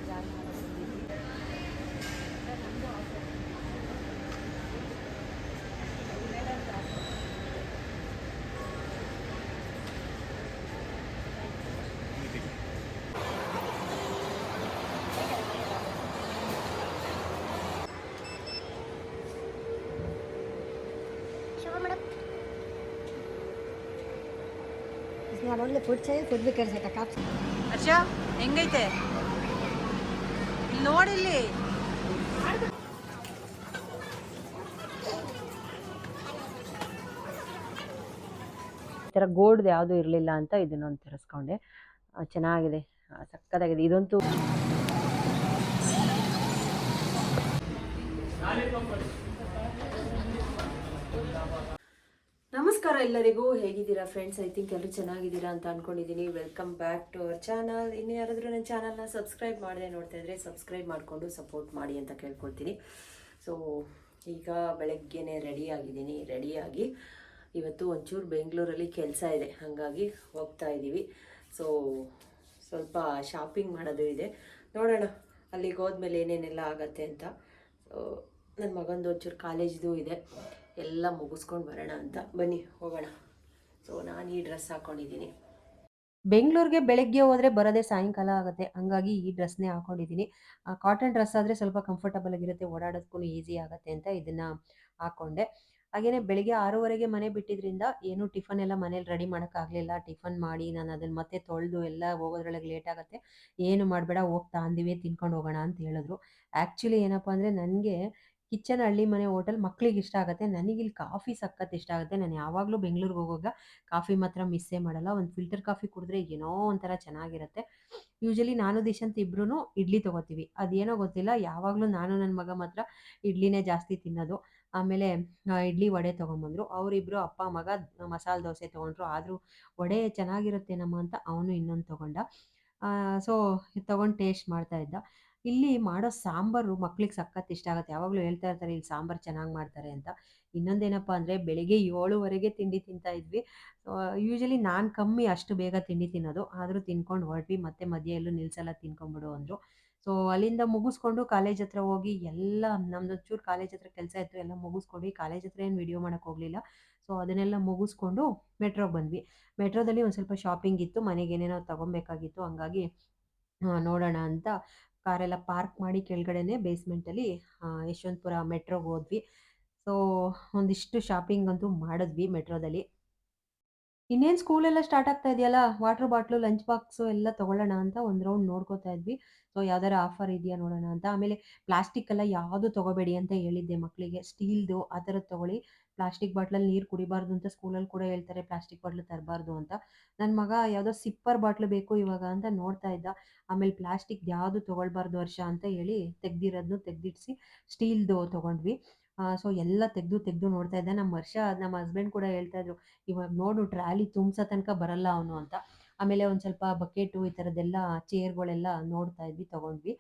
Join ಮಾಡೋದು ಬಂದಿದ್ವಿ. ನಮ್ಮದು ಆಸೆ ओनली फूड चाहिए फूड भी कर सकता आप ಹರ್ಷ ಹೆಂಗೈತೆ ಇಲ್ಲಿ ನೋಡಿಲ್ಲಿ ಈ ಥರ ಗೋಲ್ಡ್ ಯಾವುದು ಇರಲಿಲ್ಲ ಅಂತ ಇದನ್ನೊಂದು ತರಿಸ್ಕೊಂಡೆ. ಚೆನ್ನಾಗಿದೆ, ಸಕ್ಕತ್ತಾಗಿದೆ ಇದಂತೂ. ನಮಸ್ಕಾರ ಎಲ್ಲರಿಗೂ, ಹೇಗಿದ್ದೀರಾ ಫ್ರೆಂಡ್ಸ್? ಐ ಥಿಂಕ್ ಎಲ್ಲರೂ ಚೆನ್ನಾಗಿದ್ದೀರಾ ಅಂತ ಅಂದ್ಕೊಂಡಿದ್ದೀನಿ. Welcome back to our channel. ಇನ್ನು ಯಾರಾದರೂ ನನ್ನ ಚಾನಲ್ನ ಸಬ್ಸ್ಕ್ರೈಬ್ ಮಾಡದೆ ನೋಡ್ತಾ ಇದ್ದರೆ ಸಬ್ಸ್ಕ್ರೈಬ್ ಮಾಡಿಕೊಂಡು ಸಪೋರ್ಟ್ ಮಾಡಿ ಅಂತ ಕೇಳ್ಕೊಳ್ತೀನಿ. ಸೊ ಈಗ ಬೆಳಗ್ಗೆನೇ ರೆಡಿಯಾಗಿ ಇವತ್ತು ಒಂಚೂರು ಬೆಂಗಳೂರಲ್ಲಿ ಕೆಲಸ ಇದೆ, ಹಾಗಾಗಿ ಹೋಗ್ತಾ ಇದ್ದೀವಿ. ಸೊ ಸ್ವಲ್ಪ ಶಾಪಿಂಗ್ ಮಾಡೋದು ಇದೆ, ನೋಡೋಣ ಅಲ್ಲಿಗೆ ಹೋದ್ಮೇಲೆ ಏನೇನೆಲ್ಲ ಆಗತ್ತೆ ಅಂತ. ಸೊ ನನ್ನ ಮಗಂದು ಒಂಚೂರು ಕಾಲೇಜ್ದು ಇದೆ, ಎಲ್ಲ ಮುಗಿಸ್ಕೊಂಡು ಬರೋಣ ಅಂತ. ಬನ್ನಿ ಹೋಗೋಣ. ಸೊ ನಾನು ಈ ಡ್ರೆಸ್ ಹಾಕ್ಕೊಂಡಿದ್ದೀನಿ. ಬೆಂಗಳೂರಿಗೆ ಬೆಳಗ್ಗೆ ಹೋದರೆ ಬರೋದೇ ಸಾಯಂಕಾಲ ಆಗುತ್ತೆ, ಹಂಗಾಗಿ ಈ ಡ್ರೆಸ್ನೇ ಹಾಕ್ಕೊಂಡಿದ್ದೀನಿ. ಕಾಟನ್ ಡ್ರೆಸ್ ಆದರೆ ಸ್ವಲ್ಪ ಕಂಫರ್ಟಬಲ್ ಆಗಿರುತ್ತೆ, ಓಡಾಡೋದಕ್ಕೂ ಈಸಿ ಆಗುತ್ತೆ ಅಂತ ಇದನ್ನು ಹಾಕ್ಕೊಂಡೆ. ಹಾಗೆಯೇ ಬೆಳಿಗ್ಗೆ 6:30ಗೆ ಮನೆ ಬಿಟ್ಟಿದ್ರಿಂದ ಏನು ಟಿಫನ್ ಎಲ್ಲ ಮನೇಲಿ ರೆಡಿ ಮಾಡೋಕ್ಕಾಗಲಿಲ್ಲ. ಟಿಫನ್ ಮಾಡಿ ನಾನು ಅದನ್ನು ಮತ್ತೆ ತೊಳೆದು ಎಲ್ಲ ಹೋಗೋದ್ರೊಳಗೆ ಲೇಟ್ ಆಗುತ್ತೆ. ಏನು ಮಾಡಬೇಡ, ಹೋಗ್ತಾ ಅಂದಿವೆ ತಿನ್ಕೊಂಡು ಹೋಗೋಣ ಅಂತ ಹೇಳಿದ್ರು. ಆ್ಯಕ್ಚುಲಿ ಏನಪ್ಪ ಅಂದರೆ ನನಗೆ ಕಿಚನ್ ಹಳ್ಳಿ ಮನೆ ಹೋಟೆಲ್ ಮಕ್ಳಿಗೆ ಇಷ್ಟ ಆಗುತ್ತೆ, ನನಗಿಲ್ಲಿ ಕಾಫಿ ಸಖತ್ ಇಷ್ಟ ಆಗುತ್ತೆ. ನಾನು ಯಾವಾಗಲೂ ಬೆಂಗಳೂರಿಗೆ ಹೋಗುವಾಗ ಕಾಫಿ ಮಾತ್ರ ಮಿಸ್ಸೇ ಮಾಡಲ್ಲ. ಒಂದು ಫಿಲ್ಟರ್ ಕಾಫಿ ಕುಡಿದ್ರೆ ಏನೋ ಒಂಥರ ಚೆನ್ನಾಗಿರುತ್ತೆ. ಯೂಶಲಿ ನಾನು ದಿಶಾಂತ್ ಇಬ್ರು ಇಡ್ಲಿ ತೊಗೋತೀವಿ, ಅದೇನೋ ಗೊತ್ತಿಲ್ಲ, ಯಾವಾಗಲೂ ನಾನು ನನ್ನ ಮಗ ಮಾತ್ರ ಇಡ್ಲಿನೇ ಜಾಸ್ತಿ ತಿನ್ನೋದು. ಆಮೇಲೆ ಇಡ್ಲಿ ವಡೆ ತೊಗೊಂಬಂದರು ಅವರಿಬ್ಬರು, ಅಪ್ಪ ಮಗ ಮಸಾಲೆ ದೋಸೆ ತೊಗೊಂಡ್ರು. ಆದರೂ ವಡೆ ಚೆನ್ನಾಗಿರುತ್ತೇನಮ್ಮ ಅಂತ ಅವನು ಇನ್ನೊಂದು ತೊಗೊಂಡ. ಸೊ ತೊಗೊಂಡು ಟೇಸ್ಟ್ ಮಾಡ್ತಾ ಇದ್ದ. ಇಲ್ಲಿ ಮಾಡೋ ಸಾಂಬಾರು ಮಕ್ಳಿಗೆ ಸಖತ್ ಇಷ್ಟ ಆಗುತ್ತೆ, ಯಾವಾಗಲೂ ಹೇಳ್ತಾ ಇರ್ತಾರೆ ಇಲ್ಲಿ ಸಾಂಬಾರು ಚೆನ್ನಾಗಿ ಮಾಡ್ತಾರೆ ಅಂತ. ಇನ್ನೊಂದೇನಪ್ಪ ಅಂದರೆ ಬೆಳಿಗ್ಗೆ 7:00ವರೆಗೆ ತಿಂಡಿ ತಿಂತಾ ಇದ್ವಿ. ಯೂಶಲಿ ನಾನು ಕಮ್ಮಿ ಅಷ್ಟು ಬೇಗ ತಿಂಡಿ ತಿನ್ನೋದು, ಆದರೂ ತಿನ್ಕೊಂಡು ಹೊರಟ್ವಿ. ಮತ್ತೆ ಮಧ್ಯೆ ಎಲ್ಲೂ ನಿಲ್ಸಲ್ಲ, ತಿನ್ಕೊಂಬಿಡು ಅಂದರು. ಸೊ ಅಲ್ಲಿಂದ ಮುಗಿಸ್ಕೊಂಡು ಕಾಲೇಜ್ ಹತ್ರ ಹೋಗಿ ಎಲ್ಲ ನಮ್ದು ಚೂರು ಕಾಲೇಜ್ ಹತ್ರ ಕೆಲಸ ಇತ್ತು, ಎಲ್ಲ ಮುಗಿಸ್ಕೊಂಡು ಕಾಲೇಜ್ ಹತ್ರ ಏನು ವಿಡಿಯೋ ಮಾಡೋಕ್ಕೆ ಹೋಗಲಿಲ್ಲ. ಸೊ ಅದನ್ನೆಲ್ಲ ಮುಗಿಸ್ಕೊಂಡು ಮೆಟ್ರೋಗೆ ಬಂದ್ವಿ. ಮೆಟ್ರೋದಲ್ಲಿ ಒಂದು ಸ್ವಲ್ಪ ಶಾಪಿಂಗ್ ಇತ್ತು, ಮನೆಗೆ ಏನೇನೋ ತೊಗೊಬೇಕಾಗಿತ್ತು, ಹಂಗಾಗಿ ನೋಡೋಣ ಅಂತ ಕಾರೆಲ್ಲ ಪಾರ್ಕ್ ಮಾಡಿ ಕೆಳಗಡೆನೇ ಬೇಸ್ಮೆಂಟಲ್ಲಿ ಯಶವಂತಪುರ ಮೆಟ್ರೋಗೆ ಹೋದ್ವಿ. ಸೊ ಒಂದಿಷ್ಟು ಶಾಪಿಂಗ್ ಅಂತೂ ಮಾಡಿದ್ವಿ ಮೆಟ್ರೋದಲ್ಲಿ. ಇನ್ನೇನು ಸ್ಕೂಲೆಲ್ಲ ಸ್ಟಾರ್ಟ್ ಆಗ್ತಾ ಇದೆಯಲ್ಲ, ವಾಟರ್ ಬಾಟ್ಲು, ಲಂಚ್ ಬಾಕ್ಸು ಎಲ್ಲ ತೊಗೊಳ್ಳೋಣ ಅಂತ ಒಂದು ರೌಂಡ್ ನೋಡ್ಕೋತಾ ಇದ್ವಿ. ಸೊ ಯಾವ್ದಾರ ಆಫರ್ ಇದೆಯಾ ನೋಡೋಣ ಅಂತ. ಆಮೇಲೆ ಪ್ಲಾಸ್ಟಿಕ್ ಎಲ್ಲ ಯಾವುದು ತೊಗೋಬೇಡಿ ಅಂತ ಹೇಳಿದ್ದೆ ಮಕ್ಕಳಿಗೆ, ಸ್ಟೀಲ್ದು ಆ ಥರದ್ದು ತೊಗೊಳ್ಳಿ. ಪ್ಲಾಸ್ಟಿಕ್ ಬಾಟ್ಲಲ್ಲಿ ನೀರು ಕುಡಿಬಾರ್ದು ಅಂತ ಸ್ಕೂಲಲ್ಲಿ ಕೂಡ ಹೇಳ್ತಾರೆ, ಪ್ಲಾಸ್ಟಿಕ್ ಬಾಟ್ಲು ತರಬಾರ್ದು ಅಂತ. ನನ್ನ ಮಗ ಯಾವುದೋ ಸಿಪ್ಪರ್ ಬಾಟ್ಲು ಬೇಕು ಇವಾಗ ಅಂತ ನೋಡ್ತಾ ಇದ್ದ. ಆಮೇಲೆ ಪ್ಲಾಸ್ಟಿಕ್ ಯಾವುದು ತೊಗೊಳ್ಬಾರ್ದು ವರ್ಷ ಅಂತ ಹೇಳಿ ತೆಗ್ದಿರೋದನ್ನು ತೆಗ್ದಿಡಿಸಿ ಸ್ಟೀಲ್ದು ತೊಗೊಂಡ್ವಿ. ಸೊ ಎಲ್ಲ ತೆಗೆದು ನೋಡ್ತಾ ಇದ್ದ. ನಮ್ಮ ಹಸ್ಬೆಂಡ್ ಕೂಡ ಹೇಳ್ತಾ ಇದ್ರು, ಇವಾಗ ನೋಡು ಟ್ರಾಲಿ ತುಂಬಿಸೋ ತನಕ ಬರಲ್ಲ ಅವನು ಅಂತ. ಆಮೇಲೆ ಒಂದು ಸ್ವಲ್ಪ ಬಕೆಟು ಈ ಥರದ್ದೆಲ್ಲ ಚೇರ್ಗಳೆಲ್ಲ ನೋಡ್ತಾ ಇದ್ವಿ, ತೊಗೊಂಡ್ವಿ.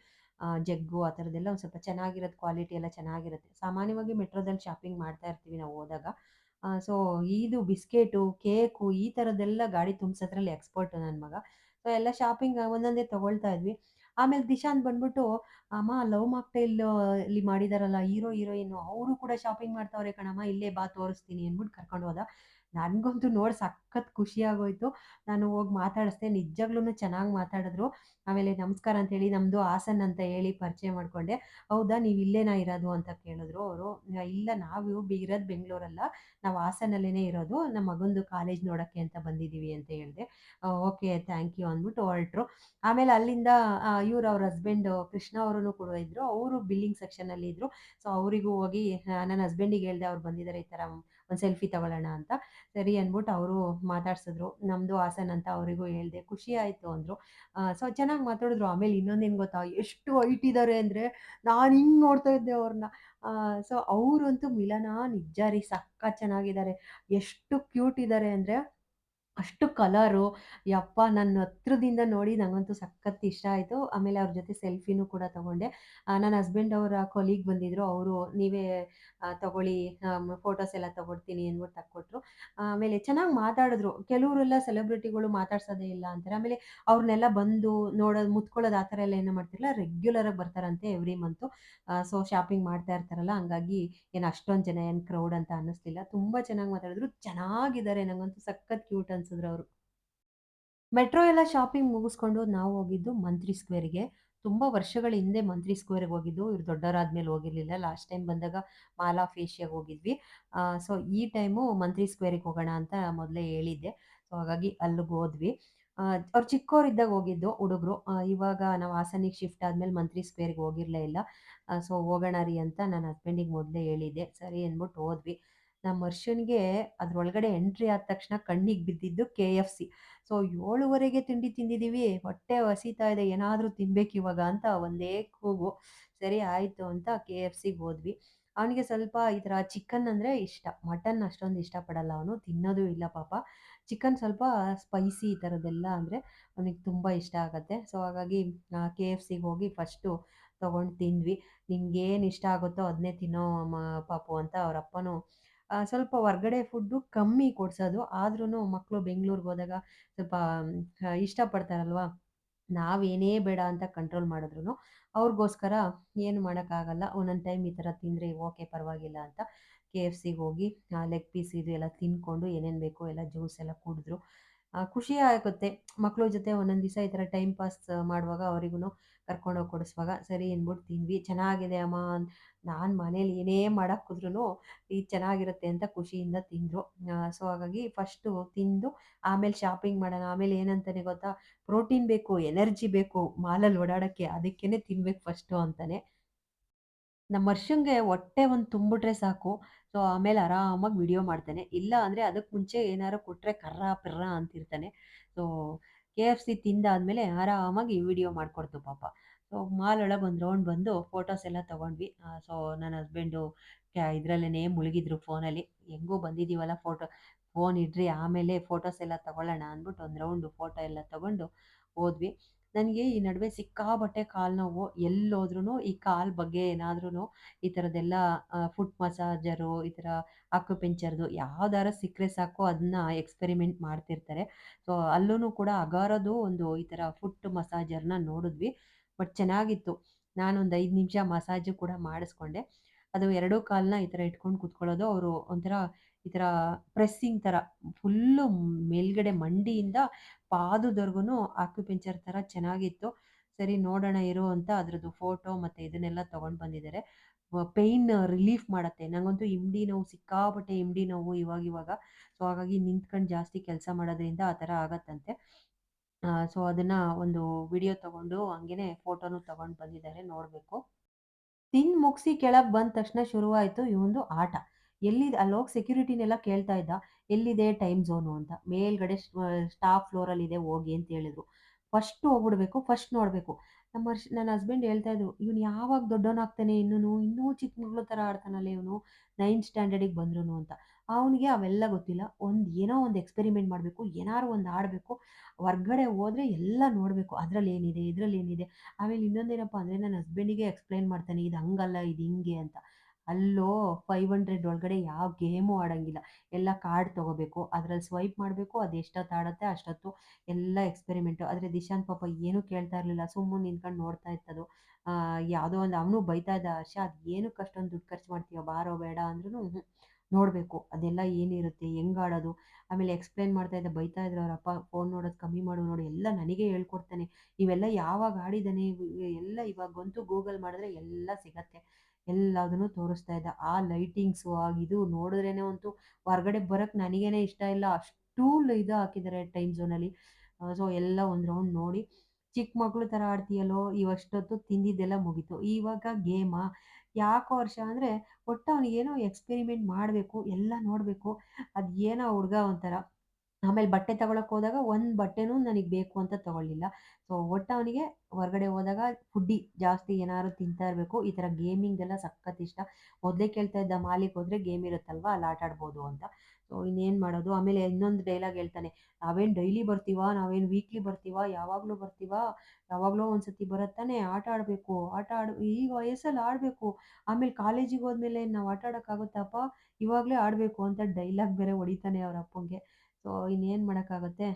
ಜಗ್ಗು ಆ ಥರದ್ದೆಲ್ಲ ಒಂದು ಸ್ವಲ್ಪ ಚೆನ್ನಾಗಿರೋದು, ಕ್ವಾಲಿಟಿ ಎಲ್ಲ ಚೆನ್ನಾಗಿರುತ್ತೆ. ಸಾಮಾನ್ಯವಾಗಿ ಮೆಟ್ರೋದಲ್ಲಿ ಶಾಪಿಂಗ್ ಮಾಡ್ತಾ ಇರ್ತೀವಿ ನಾವು ಹೋದಾಗ. ಸೊ ಇದು ಬಿಸ್ಕೆಟು, ಕೇಕು ಈ ಥರದ್ದೆಲ್ಲ ಗಾಡಿ ತುಂಬಿಸೋದ್ರಲ್ಲಿ ಎಕ್ಸ್ಪರ್ಟು ನನ್ನ ಮಗ. ಸೊ ಎಲ್ಲ ಶಾಪಿಂಗ್ ಒಂದೊಂದೇ ತೊಗೊಳ್ತಾ ಇದ್ವಿ. ಆಮೇಲೆ ದಿಶಾಂತ್ ಬಂದ್ಬಿಟ್ಟು, ಅಮ್ಮ ಲವ್ ಮಾಕ್ಟೈಲ್ ಇಲ್ಲಿ ಮಾಡಿದಾರಲ್ಲ ಹೀರೋ ಹೀರೋಯಿನ್ನು, ಅವರು ಕೂಡ ಶಾಪಿಂಗ್ ಮಾಡ್ತಾವ್ರೆ ಕಣಮ್ಮ, ಇಲ್ಲೇ ಬಾ ತೋರಿಸ್ತೀನಿ ಅಂದ್ಬಿಟ್ಟು ಕರ್ಕೊಂಡು ಹೋದ. ನನಗಂತೂ ನೋಡಿ ಸಖತ್ ಖುಷಿ ಆಗೋಯ್ತು. ನಾನು ಹೋಗಿ ಮಾತಾಡಿಸ್ದೆ, ನಿಜವಾಗ್ಲೂ ಚೆನ್ನಾಗಿ ಮಾತಾಡಿದ್ರು. ಆಮೇಲೆ ನಮಸ್ಕಾರ ಅಂತೇಳಿ ನಮ್ಮದು ಹಾಸನ್ ಅಂತ ಹೇಳಿ ಪರಿಚಯ ಮಾಡಿಕೊಂಡೆ. ಹೌದಾ ನೀವು ಇಲ್ಲೇನಾ ಇರೋದು ಅಂತ ಕೇಳಿದ್ರು ಅವರು. ಇಲ್ಲ ನಾವು ಇರೋದು ಬೆಂಗಳೂರಲ್ಲ, ನಾವು ಹಾಸನಲ್ಲೇ ಇರೋದು, ನಮ್ಮ ಮಗಂದು ಕಾಲೇಜ್ ನೋಡೋಕ್ಕೆ ಅಂತ ಬಂದಿದ್ದೀವಿ ಅಂತ ಹೇಳಿದೆ. ಓಕೆ ಥ್ಯಾಂಕ್ ಯು ಅಂದ್ಬಿಟ್ಟು ಹೊರಟರು. ಆಮೇಲೆ ಅಲ್ಲಿಂದ ಇವ್ರು ಅವ್ರ ಹಸ್ಬೆಂಡು ಕೃಷ್ಣ ಅವರೂ ಕೂಡ ಇದ್ದರು, ಅವರು ಬಿಲ್ಲಿಂಗ್ ಸೆಕ್ಷನಲ್ಲಿ ಇದ್ದರು. ಸೊ ಅವರಿಗೂ ಹೋಗಿ ನನ್ನ ಹಸ್ಬೆಂಡಿಗೆ ಹೇಳಿದೆ, ಅವ್ರು ಬಂದಿದ್ದಾರೆ ಈ ಥರ ಒಂದು ಸೆಲ್ಫಿ ತಗೊಳ್ಳೋಣ ಅಂತ. ಸರಿ ಅಂದ್ಬಿಟ್ಟು ಅವರು ಮಾತಾಡ್ಸಿದ್ರು, ನಮ್ಮದು ಹಾಸನ್ ಅಂತ ಅವರಿಗೂ ಹೇಳಿದೆ, ಖುಷಿ ಆಯಿತು ಅಂದರು. ಸೊ ಚೆನ್ನಾಗಿ ಮಾತಾಡಿದ್ರು. ಆಮೇಲೆ ಇನ್ನೊಂದೇನು ಗೊತ್ತಾ, ಎಷ್ಟು ಹೈಟ್ ಇದ್ದಾರೆ ಅಂದರೆ ನಾನು ಹಿಂಗೆ ನೋಡ್ತಾ ಇದ್ದೆ ಅವ್ರನ್ನ. ಸೊ ಅವರಂತೂ ಮಿಲನ ನಿಜ ರೀ, ಸಖತ್ ಚೆನ್ನಾಗಿದ್ದಾರೆ, ಎಷ್ಟು ಕ್ಯೂಟ್ ಇದ್ದಾರೆ ಅಂದರೆ ಅಷ್ಟು ಕಲರು, ಯಪ್ಪಾ! ನನ್ನ ಹತ್ರದಿಂದ ನೋಡಿ ನಂಗಂತೂ ಸಖತ್ ಇಷ್ಟ ಆಯ್ತು. ಆಮೇಲೆ ಅವ್ರ ಜೊತೆ ಸೆಲ್ಫಿನೂ ಕೂಡ ತಗೊಂಡೆ. ನನ್ನ ಹಸ್ಬೆಂಡ್ ಅವರ ಕೊಲೀಗ್ ಬಂದಿದ್ರು. ಅವರು ನೀವೇ ತಗೊಳ್ಳಿ ಫೋಟೋಸ್ ಎಲ್ಲ ತಗೊಡ್ತೀನಿ ಅಂದ್ಬಿಟ್ಟು ತಕ್ಕೊಟ್ರು. ಆಮೇಲೆ ಚೆನ್ನಾಗಿ ಮಾತಾಡಿದ್ರು. ಕೆಲವರೆಲ್ಲ ಸೆಲೆಬ್ರಿಟಿಗಳು ಮಾತಾಡ್ಸೋದೇ ಇಲ್ಲ ಅಂತಾರೆ. ಆಮೇಲೆ ಅವ್ರನ್ನೆಲ್ಲ ಬಂದು ನೋಡೋದು, ಮುತ್ಕೊಳ್ಳೋದು ಆ ಥರ ಎಲ್ಲ ಏನು ಮಾಡ್ತಿರಲಿಲ್ಲ. ರೆಗ್ಯುಲರ್ ಆಗಿ ಬರ್ತಾರಂತೆ ಎವ್ರಿ ಮಂತು. ಸೊ ಶಾಪಿಂಗ್ ಮಾಡ್ತಾ ಇರ್ತಾರಲ್ಲ, ಹಂಗಾಗಿ ಏನು ಅಷ್ಟೊಂದು ಜನ ಏನು ಕ್ರೌಡ್ ಅಂತ ಅನ್ನಿಸ್ಲಿಲ್ಲ. ತುಂಬಾ ಚೆನ್ನಾಗಿ ಮಾತಾಡಿದ್ರು. ಚೆನ್ನಾಗಿದ್ದಾರೆ. ನಂಗಂತೂ ಸಖತ್ ಕ್ಯೂಟ್ ಅನ್ಸಿದ್ರು ಅವರು. ಮೆಟ್ರೋ ಎಲ್ಲ ಶಾಪಿಂಗ್ ಮುಗಿಸ್ಕೊಂಡು ನಾವು ಹೋಗಿದ್ದು ಮಂತ್ರಿ ಸ್ಕ್ವೇರ್‌ಗೆ. ತುಂಬಾ ವರ್ಷಗಳ ಹಿಂದೆ ಮಂತ್ರಿ ಸ್ಕ್ವೇರ್‌ಗೆ ಹೋಗಿದ್ದು. ಇವ್ರು ದೊಡ್ಡವರಾದ್ಮೇಲೆ ಹೋಗಿರ್ಲಿಲ್ಲ. ಲಾಸ್ಟ್ ಟೈಮ್ ಬಂದಾಗ ಮಾಲ್ ಆಫ್ ಏಷ್ಯಾಗೆ ಹೋಗಿದ್ವಿ. ಸೊ ಈ ಟೈಮು ಮಂತ್ರಿ ಸ್ಕ್ವೇರ್‌ಗೆ ಹೋಗೋಣ ಅಂತ ಮೊದಲೇ ಹೇಳಿದ್ದೆ. ಸೊ ಹಾಗಾಗಿ ಅಲ್ಲಿಗೆ ಹೋದ್ವಿ. ಅವ್ರು ಚಿಕ್ಕವರಿದ್ದಾಗ ಹೋಗಿದ್ದು ಹುಡುಗರು. ಇವಾಗ ನಾವು ಹಾಸನಿಗೆ ಶಿಫ್ಟ್ ಆದ್ಮೇಲೆ ಮಂತ್ರಿ ಸ್ಕ್ವೇರ್‌ಗೆ ಹೋಗಿರ್ಲೇ ಇಲ್ಲ. ಸೊ ಹೋಗೋಣ ರೀ ಅಂತ ನನ್ನ ಹಸ್ಬೆಂಡಿಗೆ ಮೊದಲೇ ಹೇಳಿದ್ದೆ. ಸರಿ ಅಂದ್ಬಿಟ್ಟು ಹೋದ್ವಿ. ನಮ್ಮ ಹರ್ಷನ್‌ಗೆ ಅದ್ರೊಳಗಡೆ ಎಂಟ್ರಿ ಆದ ತಕ್ಷಣ ಕಣ್ಣಿಗೆ ಬಿದ್ದಿದ್ದು KFC. ಸೊ 7:30ಗೆ ತಿಂಡಿ ತಿಂದಿದ್ದೀವಿ. ಹೊಟ್ಟೆ ಹಸಿತಾ ಇದೆ. ಏನಾದ್ರೂ ತಿನ್ಬೇಕಿವಾಗ ಅಂತ ಒಂದೇ ಕೂಗು. ಸರಿ ಆಯ್ತು ಅಂತ KFCಗೆ ಹೋದ್ವಿ. ಅವನಿಗೆ ಸ್ವಲ್ಪ ಈ ಥರ ಚಿಕನ್ ಅಂದ್ರೆ ಇಷ್ಟ. ಮಟನ್ ಅಷ್ಟೊಂದು ಇಷ್ಟಪಡಲ್ಲ ಅವನು. ತಿನ್ನೋದು ಇಲ್ಲ ಪಾಪ. ಚಿಕನ್ ಸ್ವಲ್ಪ ಸ್ಪೈಸಿ ಈ ಥರದ್ದೆಲ್ಲ ಅಂದ್ರೆ ಅವನಿಗೆ ತುಂಬ ಇಷ್ಟ ಆಗತ್ತೆ. ಸೊ ಹಾಗಾಗಿ KFCಗೆ ಹೋಗಿ ಫಸ್ಟು ತಗೊಂಡು ತಿಂದ್ವಿ. ನಿನ್ಗೇನು ಇಷ್ಟ ಆಗುತ್ತೋ ಅದನ್ನೇ ತಿನ್ನೋ ಪಾಪು ಅಂತ ಅವ್ರ ಅಪ್ಪನು ಸ್ವಲ್ಪ ಹೊರ್ಗಡೆ ಫುಡ್ಡು ಕಮ್ಮಿ ಕೊಡ್ಸೋದು. ಆದ್ರೂನು ಮಕ್ಳು ಬೆಂಗ್ಳೂರ್ಗೆ ಹೋದಾಗ ಸ್ವಲ್ಪ ಇಷ್ಟಪಡ್ತಾರಲ್ವಾ? ನಾವೇನೇ ಬೇಡ ಅಂತ ಕಂಟ್ರೋಲ್ ಮಾಡಿದ್ರುನು, ಅವ್ರಿಗೋಸ್ಕರ ಏನು ಮಾಡೋಕ್ಕಾಗಲ್ಲ. ಒಂದೊಂದು ಟೈಮ್ ಈ ಥರ ತಿಂದರೆ ಓಕೆ ಪರವಾಗಿಲ್ಲ ಅಂತ KFCಗೆ ಹೋಗಿ ಲೆಗ್ ಪೀಸ್ ಇದು ಎಲ್ಲ ತಿನ್ಕೊಂಡು ಏನೇನು ಬೇಕೋ ಎಲ್ಲ ಜ್ಯೂಸ್ ಎಲ್ಲ ಕುಡಿದ್ರು. ಖುಷಿ ಆಗುತ್ತೆ. ಮಕ್ಳ ಜೊತೆ ಒಂದೊಂದು ದಿವಸ ಈ ಥರ ಟೈಮ್ ಪಾಸ್ ಮಾಡುವಾಗ ಅವರಿಗೂನು ಕರ್ಕೊಂಡೋಗಿ ಕೊಡಿಸುವಾಗ ಸರಿ ಅಂದ್ಬಿಟ್ಟು ತಿಂದ್ವಿ. ಚೆನ್ನಾಗಿದೆ ಅಮ್ಮ ನಾನು ಮನೇಲಿ ಏನೇ ಮಾಡಕ್ಕೆ ಹೋದ್ರುನು ಇದು ಚೆನ್ನಾಗಿರುತ್ತೆ ಅಂತ ಖುಷಿಯಿಂದ ತಿಂದ್ರು. ಸೊ ಹಾಗಾಗಿ ಫಸ್ಟು ತಿಂದು ಆಮೇಲೆ ಶಾಪಿಂಗ್ ಮಾಡೋಣ. ಆಮೇಲೆ ಏನಂತಾನೆ ಗೊತ್ತಾ? ಪ್ರೋಟೀನ್ ಬೇಕು, ಎನರ್ಜಿ ಬೇಕು ಮಾಲಲ್ಲಿ ಓಡಾಡಕ್ಕೆ ಅದಕ್ಕೇನೆ ತಿನ್ಬೇಕು ಫಸ್ಟು ಅಂತಾನೆ. ನಮ್ಮ ಹರ್ಷಂಗೆ ಹೊಟ್ಟೆ ಒಂದು ತುಂಬಿಟ್ರೆ ಸಾಕು. ಸೊ ಆಮೇಲೆ ಆರಾಮಾಗಿ ವಿಡಿಯೋ ಮಾಡ್ತಾನೆ. ಇಲ್ಲ ಅಂದ್ರೆ ಅದಕ್ಕೆ ಮುಂಚೆ ಏನಾರು ಕೊಟ್ರೆ ಕರ್ರ ಪಿರ್ರ ಅಂತಿರ್ತಾನೆ. ಸೊ KFC ತಿಂದಾದ್ಮೇಲೆ ಆರಾಮಾಗಿ ವಿಡಿಯೋ ಮಾಡ್ಕೊಡ್ತು ಪಾಪ. ಸೊ ಮಾಲ್ ಒಳಗೆ ಒಂದು ರೌಂಡ್ ಬಂದು ಫೋಟೋಸ್ ಎಲ್ಲ ತಗೊಂಡ್ವಿ. ಸೊ ನನ್ನ ಹಸ್ಬೆಂಡು ಇದ್ರಲ್ಲೇನೇ ಮುಳುಗಿದ್ರು ಫೋನಲ್ಲಿ. ಹೆಂಗೋ ಬಂದಿದ್ದೀವಲ್ಲ ಫೋನ್ ಇಡ್ರಿ ಆಮೇಲೆ ಫೋಟೋಸ್ ಎಲ್ಲ ತಗೊಳ್ಳೋಣ ಅಂದ್ಬಿಟ್ಟು ಒಂದು ರೌಂಡು ಫೋಟೋ ಎಲ್ಲ ತಗೊಂಡು ಹೋದ್ವಿ. ನನಗೆ ಈ ನಡುವೆ ಸಿಕ್ಕಾಪಟ್ಟೆ ಕಾಲು ನೋವು. ಎಲ್ಲೋದ್ರುನು ಈ ಕಾಲು ಬಗ್ಗೆ ಏನಾದ್ರುನು ಈ ಥರದ್ದೆಲ್ಲ ಫುಟ್ ಮಸಾಜರು, ಈ ಥರ ಆಕ್ಯುಪಂಕ್ಚರ್‌ದು ಯಾವ್ದಾರ ಸಿಕ್ಕರೆ ಸಾಕು ಅದನ್ನ ಎಕ್ಸ್ಪೆರಿಮೆಂಟ್ ಮಾಡ್ತಿರ್ತಾರೆ. ಸೊ ಅಲ್ಲೂನು ಕೂಡ ಅಗಾರದ್ದು ಒಂದು ಈ ಥರ ಫುಟ್ ಮಸಾಜರ್‌ನ ನೋಡಿದ್ವಿ. ಬಟ್ ಚೆನ್ನಾಗಿತ್ತು. ನಾನೊಂದು 5 ನಿಮಿಷ ಮಸಾಜು ಕೂಡ ಮಾಡಿಸ್ಕೊಂಡೆ. ಅದು ಎರಡೂ ಕಾಲನ್ನ ಈ ಥರ ಇಟ್ಕೊಂಡು ಕೂತ್ಕೊಳ್ಳೋದು. ಅವರು ಒಂಥರ ಈ ಥರ ಪ್ರೆಸ್ಸಿಂಗ್ ಥರ ಫುಲ್ಲು ಮೇಲ್ಗಡೆ ಮಂಡಿಯಿಂದ ಪಾದದವರೆಗೂನು ಆಕ್ಯುಪಂಕ್ಚರ್ ಥರ ಚೆನ್ನಾಗಿತ್ತು. ಸರಿ ನೋಡೋಣ ಇರು ಅಂತ ಅದ್ರದ್ದು ಫೋಟೋ ಮತ್ತೆ ಇದನ್ನೆಲ್ಲ ತಗೊಂಡು ಬಂದಿದ್ದಾರೆ. ಪೈನ್ ರಿಲೀಫ್ ಮಾಡತ್ತೆ. ನಂಗಂತೂ ಹಿಂಡಿ ನೋವು ಸಿಕ್ಕಾಪಟ್ಟೆ ಹಿಂಡಿ ನೋವು ಇವಾಗಿವಾಗ. ಸೊ ಹಾಗಾಗಿ ನಿಂತ್ಕೊಂಡು ಜಾಸ್ತಿ ಕೆಲಸ ಮಾಡೋದ್ರಿಂದ ಆ ಥರ ಆಗತ್ತಂತೆ. ಸೊ ಅದನ್ನ ಒಂದು ವಿಡಿಯೋ ತಗೊಂಡು ಹಂಗೇನೆ ಫೋಟೋನು ತಗೊಂಡು ಬಂದಿದ್ದಾರೆ ನೋಡ್ಬೇಕು. ತಿಂದು ಮುಗಿಸಿ ಕೆಳಗೆ ಬಂದ ತಕ್ಷಣ ಶುರುವಾಯ್ತು ಇವಂದು ಆಟ. ಎಲ್ಲಿದೆ ಅಲ್ಲೋಗಿ ಸೆಕ್ಯೂರಿಟಿನೆಲ್ಲ ಕೇಳ್ತಾ ಇದ್ದ. ಎಲ್ಲಿದೆ ಟೈಮ್ ಝೋನು ಅಂತ. ಮೇಲ್ಗಡೆ ಸ್ಟಾಫ್ ಫ್ಲೋರಲ್ಲಿದೆ ಹೋಗಿ ಅಂತ ಹೇಳಿದ್ರು. ಫಸ್ಟ್ ಹೋಗ್ಬಿಡ್ಬೇಕು, ಫಸ್ಟ್ ನೋಡ್ಬೇಕು. ನನ್ನ ಹಸ್ಬೆಂಡ್ ಹೇಳ್ತಾ ಇದ್ರು, "ಇವ್ನು ಯಾವಾಗ ದೊಡ್ಡವನಾಗ್ತಾನೆ ಇನ್ನೂನು, ಇನ್ನೂ ಚಿಕ್ಕ ಮಕ್ಳು ಥರ ಆಡ್ತಾನಲ್ಲ ಇವನು, 9th ಸ್ಟ್ಯಾಂಡರ್ಡಿಗೆ ಬಂದ್ರುನು" ಅಂತ. ಅವನಿಗೆ ಅವೆಲ್ಲ ಗೊತ್ತಿಲ್ಲ. ಏನೋ ಒಂದು ಎಕ್ಸ್ಪೆರಿಮೆಂಟ್ ಮಾಡಬೇಕು, ಏನಾರು ಒಂದು ಆಡಬೇಕು. ಹೊರ್ಗಡೆ ಹೋದ್ರೆ ಎಲ್ಲ ನೋಡಬೇಕು. ಅದ್ರಲ್ಲೇನಿದೆ, ಇದ್ರಲ್ಲೇನಿದೆ. ಆಮೇಲೆ ಇನ್ನೊಂದೇನಪ್ಪಾ ಅಂದ್ರೆ ನನ್ನ ಹಸ್ಬೆಂಡಿಗೆ ಎಕ್ಸ್‌ಪ್ಲೈನ್ ಮಾಡ್ತಾನೆ. ಇದು ಹಂಗಲ್ಲ, ಇದು ಹಿಂಗೆ ಅಂತ. ಅಲ್ಲೋ 500 ಒಳಗಡೆ ಯಾವ ಗೇಮು ಆಡಂಗಿಲ್ಲ. ಎಲ್ಲ ಕಾರ್ಡ್ ತಗೋಬೇಕು. ಅದ್ರಲ್ಲಿ ಸ್ವೈಪ್ ಮಾಡ್ಬೇಕು. ಅದು ಎಷ್ಟೊತ್ತು ಆಡತ್ತೆ ಅಷ್ಟೊತ್ತು ಎಲ್ಲ ಎಕ್ಸ್ಪೆರಿಮೆಂಟು. ಆದ್ರೆ ದಿಶಾಂತ್ ಪಾಪ ಏನೂ ಕೇಳ್ತಾ ಇರ್ಲಿಲ್ಲ. ಸುಮ್ಮನೆ ನಿಂತ್ಕೊಂಡು ನೋಡ್ತಾ ಇತ್ತದು. ಯಾವುದೋ ಒಂದು ಅವನು ಬೈತಾ ಇದ್ದ, "ಹರ್ಷ ಅದು ಏನಕ್ಕೆ ಅಷ್ಟೊಂದು ದುಡ್ಡು ಖರ್ಚು ಮಾಡ್ತೀಯ ಬಾರೋ ಬೇಡ" ಅಂದ್ರುನು ನೋಡ್ಬೇಕು. ಅದೆಲ್ಲ ಏನಿರುತ್ತೆ, ಹೆಂಗ್ ಆಡೋದು. ಆಮೇಲೆ ಎಕ್ಸ್‌ಪ್ಲೈನ್ ಮಾಡ್ತಾ ಇದ್ದ, ಬೈತಾ ಇದ್ರು ಅವರಪ್ಪ, "ಫೋನ್ ನೋಡೋದು ಕಮ್ಮಿ ಮಾಡು ನೋಡು, ಎಲ್ಲ ನನಗೆ ಹೇಳ್ಕೊಡ್ತಾನೆ. ಇವೆಲ್ಲ ಯಾವಾಗ ಆಡಿದಾನೆ ಎಲ್ಲ ಇವಾಗಂತೂ ಗೂಗಲ್ ಮಾಡಿದ್ರೆ ಎಲ್ಲ ಸಿಗತ್ತೆ." ಎಲ್ಲದನ್ನು ತೋರಿಸ್ತಾ ಇದ್ದ. ಆ ಲೈಟಿಂಗ್ಸು ಇದು ನೋಡಿದ್ರೇನೆ ಅಂತೂ ಹೊರಗಡೆ ಬರಕ್ಕೆ ನನಗೇನೆ ಇಷ್ಟ ಇಲ್ಲ. ಅಷ್ಟು ಇದು ಹಾಕಿದ್ದಾರೆ ಟೈಮ್ ಝೋನಲ್ಲಿ. ಸೊ ಎಲ್ಲ ಒಂದು ರೌಂಡ್ ನೋಡಿ, ಚಿಕ್ಕ ಮಕ್ಳು ಥರ ಆಡ್ತೀಯಲ್ಲೋ, ಇವಷ್ಟೊತ್ತು ತಿಂದಿದ್ದೆಲ್ಲ ಮುಗೀತು. ಇವಾಗ ಗೇಮಾ? ಯಾಕೋ ಹರ್ಷ ಅಂದ್ರೆ ಒಟ್ಟು ಅವನಿಗೇನೋ ಎಕ್ಸ್ಪೆರಿಮೆಂಟ್ ಮಾಡಬೇಕು, ಎಲ್ಲ ನೋಡಬೇಕು. ಅದೇನೋ ಹುಡ್ಗ ಒಂಥರ ಆಮೇಲೆ ಬಟ್ಟೆ ತಗೊಳಕ್ಕೆ ಹೋದಾಗ ಒಂದು ಬಟ್ಟೆನೂ ನನಗೆ ಬೇಕು ಅಂತ ತಗೊಳ್ಳಿಲ್ಲ. ಸೊ ಒಟ್ಟು ಅವನಿಗೆ ಹೊರಗಡೆ ಹೋದಾಗ ಫುಡ್ಡಿ ಜಾಸ್ತಿ ಏನಾದ್ರು ತಿಂತಾ ಇರಬೇಕು. ಈ ಥರ ಗೇಮಿಂಗ್ದೆಲ್ಲ ಸಖತ್ ಇಷ್ಟ. ಮೊದಲೇ ಕೇಳ್ತಾ ಇದ್ದ ಮಾಲಿಗೆ ಹೋದ್ರೆ ಗೇಮ್ ಇರುತ್ತಲ್ವಾ ಅಲ್ಲಿ ಆಟ ಆಡ್ಬೋದು ಅಂತ. ಸೊ ಇನ್ನೇನು ಮಾಡೋದು. ಆಮೇಲೆ ಇನ್ನೊಂದು ಡೈಲಾಗ್ ಹೇಳ್ತಾನೆ, ನಾವೇನು ಡೈಲಿ ಬರ್ತೀವಾ, ನಾವೇನು ವೀಕ್ಲಿ ಬರ್ತೀವಾ, ಯಾವಾಗಲೂ ಬರ್ತೀವಾ, ಯಾವಾಗಲೋ ಒಂದ್ಸತಿ ಬರತ್ತಾನೆ, ಆಟ ಆಡಬೇಕು, ಆಟ ಆಡ್ ಈಗ ವಯಸ್ಸಲ್ಲಿ ಆಡಬೇಕು, ಆಮೇಲೆ ಕಾಲೇಜಿಗೆ ಹೋದ್ಮೇಲೆ ನಾವು ಆಟ ಆಡೋಕ್ಕಾಗುತ್ತಪ್ಪ, ಇವಾಗಲೇ ಆಡಬೇಕು ಅಂತ ಡೈಲಾಗ್ ಬೇರೆ ಹೊಡಿತಾನೆ ಅವ್ರ ಅಪ್ಪಂಗೆ. ಸೊ ಇನ್ನೇನು ಮಾಡೋಕ್ಕಾಗುತ್ತೆ.